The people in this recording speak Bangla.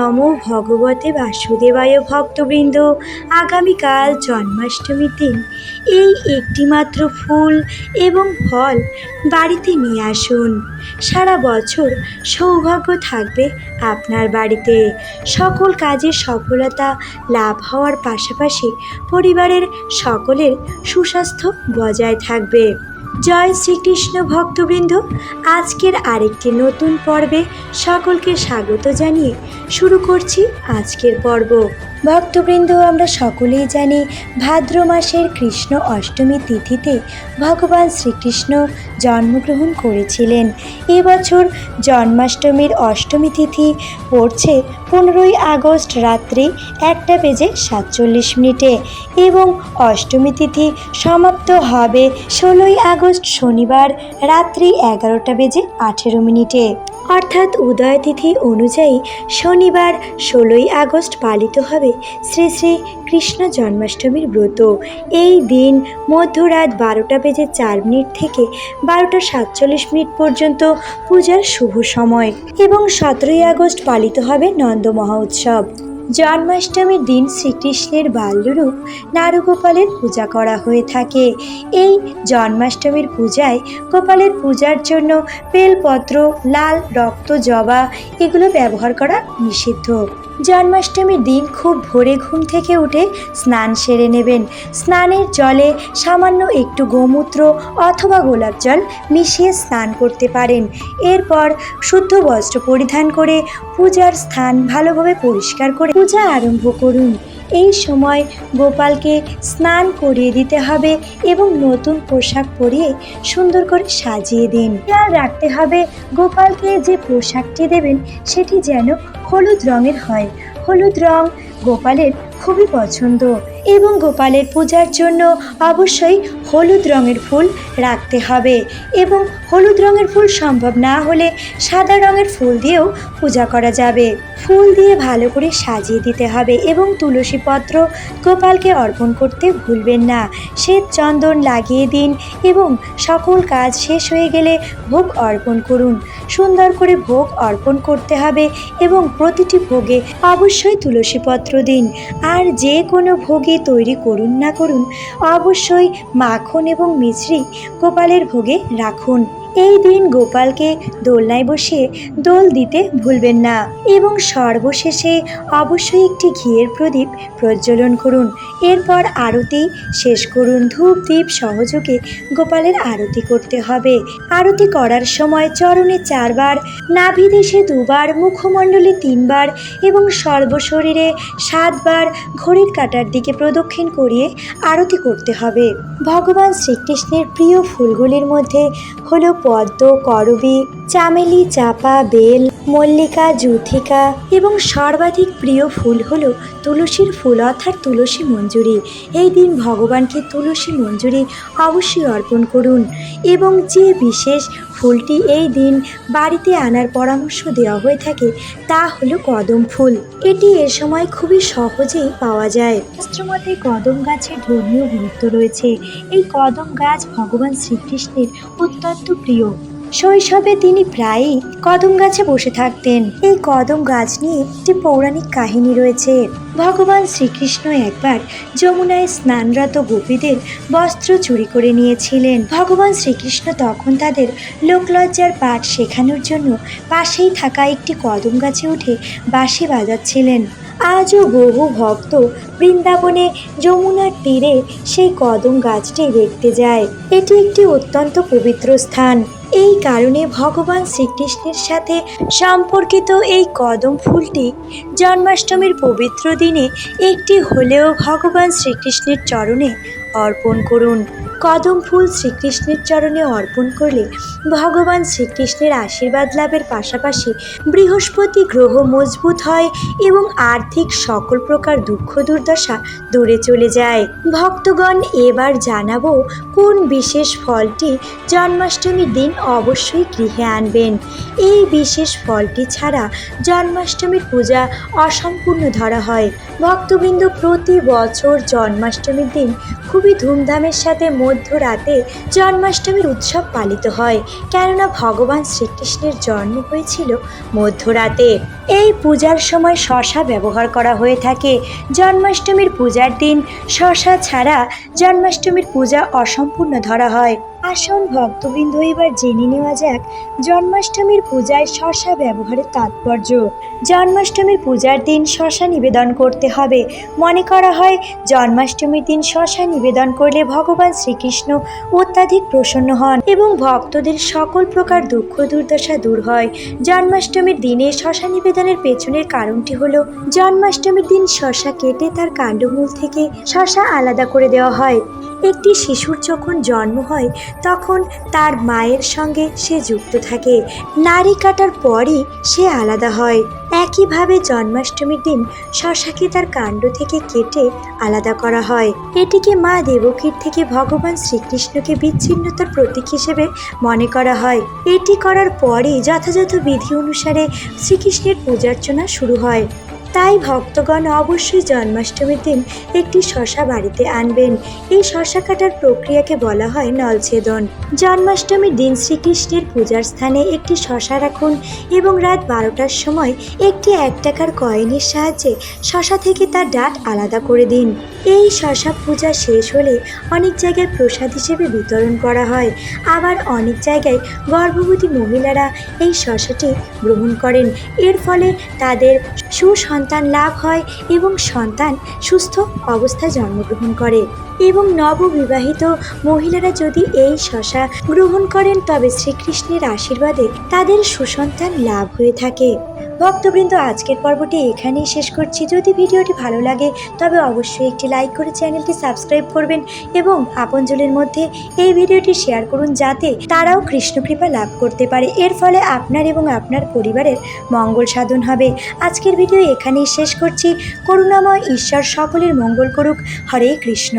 নমো ভগবতে বাসুদেবায়। ভক্তবৃন্দ, আগামীকাল জন্মাষ্টমীর দিন এই একটিমাত্র ফুল এবং ফল বাড়িতে নিয়ে আসুন। সারা বছর সৌভাগ্য থাকবে আপনার বাড়িতে। সকল কাজের সফলতা লাভ হওয়ার পাশাপাশি পরিবারের সকলের সুস্বাস্থ্য বজায় থাকবে। জয় শ্রীকৃষ্ণ। ভক্তবৃন্দ, আজকের আরেকটি নতুন পর্বে সকলকে স্বাগত জানিয়ে শুরু করছি আজকের পর্ব। ভক্তবৃন্দ, আমরা সকলেই জানি ভাদ্র মাসের কৃষ্ণ অষ্টমী তিথিতে ভগবান শ্রীকৃষ্ণ জন্মগ্রহণ করেছিলেন। এবছর জন্মাষ্টমীর অষ্টমী তিথি পড়ছে 15ই আগস্ট রাত্রি 1:47 এবং অষ্টমী তিথি সমাপ্ত হবে 16ই আগস্ট শনিবার রাত্রি 11:18। অর্থাৎ উদয় তিথি অনুযায়ী শনিবার 16ই আগস্ট পালিত হবে শ্রী শ্রী কৃষ্ণ জন্মাষ্টমীর ব্রত। এই দিন মধ্যরাত 12:04 থেকে 12:47 পর্যন্ত পূজার শুভ সময় এবং 17ই আগস্ট পালিত হবে নন্দ মহোৎসব। জন্মাষ্টমীর দিন শ্রীকৃষ্ণের বাল্যরূপ নারগোপালের পূজা করা হয়ে থাকে। এই জন্মাষ্টমীর পূজায় গোপালের পূজার জন্য বেলপত্র, লাল রক্ত জবা এগুলো ব্যবহার করা নিষিদ্ধ। জন্মাষ্টমীর দিন খুব ভোরে ঘুম থেকে উঠে স্নান সেরে নেবেন। স্নানের জলে সামান্য একটু গোমূত্র অথবা গোলাপ জল মিশিয়ে স্নান করতে পারেন। এরপর শুদ্ধ বস্ত্র পরিধান করে পূজার স্থান ভালোভাবে পরিষ্কার করে পূজা আরম্ভ করুন। এই সময় গোপালকে স্নান করিয়ে দিতে হবে এবং নতুন পোশাক পরিয়ে সুন্দর করে সাজিয়ে দিন। খেয়াল রাখতে হবে গোপালকে যে পোশাকটি দেবেন সেটি যেন হলুদ রঙের হয়। হলুদ রং গোপালের খুবই পছন্দ এবং গোপালের পূজার জন্য অবশ্যই হলুদ রঙের ফুল রাখতে হবে এবং হলুদ রঙের ফুল সম্ভব না হলে সাদা রঙের ফুল দিয়েও পূজা করা যাবে। ফুল দিয়ে ভালো করে সাজিয়ে দিতে হবে এবং তুলসী পত্র গোপালকে অর্পণ করতে ভুলবেন না। শ্বেত চন্দন লাগিয়ে দিন এবং সকল কাজ শেষ হয়ে গেলে ভোগ অর্পণ করুন। সুন্দর করে ভোগ অর্পণ করতে হবে এবং প্রতিটি ভোগে অবশ্যই তুলসী পত্র দিন। আর যে কোনো ভোগে তৈরি করুন না করুন, অবশ্যই মাখন এবং মিছরি গোপালের ভোগে রাখুন। এই দিন গোপালকে দোলনায় বসিয়ে দোল দিতে ভুলবেন না এবং সর্বশেষে অবশ্যই একটি ঘিয়ের প্রদীপ প্রজ্বলন করুন। এরপর আরতি শেষ করুন। ধূপ দ্বীপ সহযোগে গোপালের আরতি করতে হবে। আরতি করার সময় চরণে 4 বার, নাভিদেশে 2 বার, মুখমণ্ডলে 3 বার এবং সর্বশরীরে 7 বার ঘড়ির কাঁটার দিকে প্রদক্ষিণ করিয়ে আরতি করতে হবে। ভগবান শ্রীকৃষ্ণের প্রিয় ফুলগুলির মধ্যে হলো পদ্ম, করবী, চামেলি, চাপা, বেল, মল্লিকা, যূথিকা এবং সর্বাধিক প্রিয় ফুল হলো তুলসীর ফুল অর্থাৎ তুলসী মঞ্জুরি। এই দিন ভগবানকে তুলসী মঞ্জুরি অবশ্যই অর্পণ করুন এবং যে বিশেষ ফুলটি এই দিন বাড়িতে আনার পরামর্শ দেওয়া হয়ে থাকে তা হলো কদম ফুল। এটি এ সময় খুবই সহজেই পাওয়া যায়। শাস্ত্রমতে কদম গাছের ধর্মীয় গুরুত্ব রয়েছে। এই কদম গাছ ভগবান শ্রীকৃষ্ণের অত্যন্ত প্রিয়। শৈশবে তিনি প্রায়ই কদম গাছে বসে থাকতেন। এই কদম গাছ নিয়ে একটি পৌরাণিক কাহিনী রয়েছে। ভগবান শ্রীকৃষ্ণ একবার যমুনায় স্নানরত গোপীদের বস্ত্র চুরি করে নিয়েছিলেন। ভগবান শ্রীকৃষ্ণ তখন তাদের লোকলজ্জার পাঠ শেখানোর জন্য পাশেই থাকা একটি কদম গাছে উঠে বাঁশি বাজাচ্ছিলেন। আজও বহু ভক্ত বৃন্দাবনে যমুনার তীরে সেই কদম গাছটি দেখতে যায়। এটি একটি অত্যন্ত পবিত্র স্থান। এই কারণে ভগবান শ্রীকৃষ্ণের সাথে সম্পর্কিত এই কদম ফুলটি জন্মাষ্টমীর পবিত্র দিনে একটি হলেও ভগবান শ্রীকৃষ্ণের চরণে অর্পণ করুন। কদম ফুল শ্রীকৃষ্ণের চরণে অর্পণ করলে ভগবান শ্রীকৃষ্ণের আশীর্বাদ লাভের পাশাপাশি বৃহস্পতি গ্রহ মজবুত হয় এবং আর্থিক সকল প্রকার দুঃখ দুর্দশা দূরে চলে যায়। ভক্তগণ, এবার জানাবো কোন বিশেষ ফলটি জন্মাষ্টমীর দিন অবশ্যই গৃহে আনবেন। এই বিশেষ ফলটি ছাড়া জন্মাষ্টমীর পূজা অসম্পূর্ণ ধরা হয়। ভক্তবৃন্দ, প্রতি বছর জন্মাষ্টমীর দিন খুবই ধুমধামের সাথে মধ্যরাতে জন্মাষ্টমীর উৎসব পালিত হয়, কেননা ভগবান শ্রীকৃষ্ণের জন্ম হয়েছিল মধ্যরাতে। এই পূজার সময় শসা ব্যবহার করা হয়ে থাকে। জন্মাষ্টমীর পূজার দিন শসা ছাড়া জন্মাষ্টমীর পূজা অসম্পূর্ণ ধরা হয়। আসুন ভক্তবৃন্দ, এবার জেনে নেওয়া যাক জন্মাষ্টমীর পূজায় শসা ব্যবহারের তাৎপর্য। জন্মাষ্টমীর পূজার দিন শসা নিবেদন করতে হবে। মনে করা হয় জন্মাষ্টমীর দিন শসা নিবেদন করলে ভগবান শ্রীকৃষ্ণ অত্যাধিক প্রসন্ন হন এবং ভক্তদের সকল প্রকার দুঃখ দুর্দশা দূর হয়। জন্মাষ্টমীর দিনে শসা নিবেদনের পেছনের কারণটি হলো, জন্মাষ্টমীর দিন শসা কেটে তার কাণ্ডমূল থেকে শসা আলাদা করে দেওয়া হয়। একটি শিশুর যখন জন্ম হয় তখন তার মায়ের সঙ্গে সে যুক্ত থাকে, নাড়ি কাটার পরই সে আলাদা হয়। একইভাবে জন্মাষ্টমীর দিন শসাকে তার কাণ্ড থেকে কেটে আলাদা করা হয়। এটিকে মা দেবকীর থেকে ভগবান শ্রীকৃষ্ণকে বিচ্ছিন্নতার প্রতীক হিসেবে মনে করা হয়। এটি করার পরই যথাযথ বিধি অনুসারে শ্রীকৃষ্ণের পূজার্চনা শুরু হয়। তাই ভক্তগণ অবশ্যই জন্মাষ্টমীর দিন একটি শসা বাড়িতে আনবেন। এই শসা কাটার প্রক্রিয়াকে বলা হয় নলছেদন। জন্মাষ্টমীর দিন শ্রীকৃষ্ণের পূজার স্থানে একটি শসা রাখুন এবং রাত 12টার সময় একটি 1 টাকার কয়েনের সাহায্যে শসা থেকে তার ডাঁট আলাদা করে দিন। এই শসা পূজা শেষ হলে অনেক জায়গায় প্রসাদ হিসেবে বিতরণ করা হয়। আবার অনেক জায়গায় গর্ভবতী মহিলারা এই শসাটি গ্রহণ করেন। এর ফলে তাদের সুসন্তান লাভ হয় এবং সন্তান সুস্থ অবস্থায় জন্মগ্রহণ করে। এবং নববিবাহিত মহিলারা যদি এই শসা গ্রহণ করেন তবে শ্রীকৃষ্ণের আশীর্বাদে তাদের সুসন্তান লাভ হয়ে থাকে। ভক্তবৃন্দ, আজকের পর্বটি এখানেই শেষ করছি। যদি ভিডিওটি ভালো লাগে তবে অবশ্যই একটি লাইক করে চ্যানেলটি সাবস্ক্রাইব করবেন এবং আপনজনের মধ্যে এই ভিডিওটি শেয়ার করুন, যাতে তারাও কৃষ্ণকৃপা লাভ করতে পারে। এর ফলে আপনার এবং আপনার পরিবারের মঙ্গল সাধন হবে। আজকের ভিডিও এখানেই শেষ করছি। করুণাময় ঈশ্বর সকলের মঙ্গল করুক। হরে কৃষ্ণ।